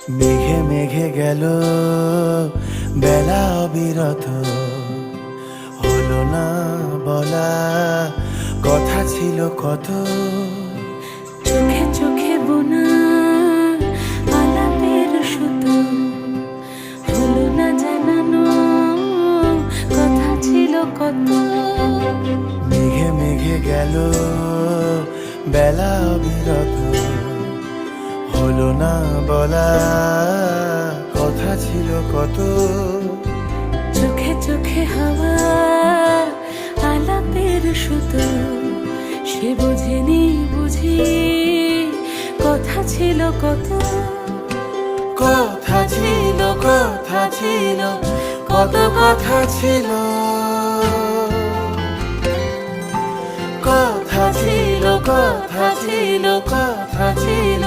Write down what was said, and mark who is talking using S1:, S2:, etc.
S1: মেঘে মেঘে গেল বেলা অবিরত, হলো না বলা কথা ছিল কত।
S2: চোখে চোখে বোনা আলাপের সুতো, হলো না জানানো কথা ছিল কত।
S1: মেঘে মেঘে গেল বেলা অবিরত, হলো না বলা কথা ছিল কত।
S2: চোখে চোখে হাওয়া আলাপের সুতো, সে বোঝেনি বুঝি কথা ছিল কত।
S1: কথা ছিল কথা ছিল কত কথা ছিল, কথা ছিল কথা ছিল কথা ছিল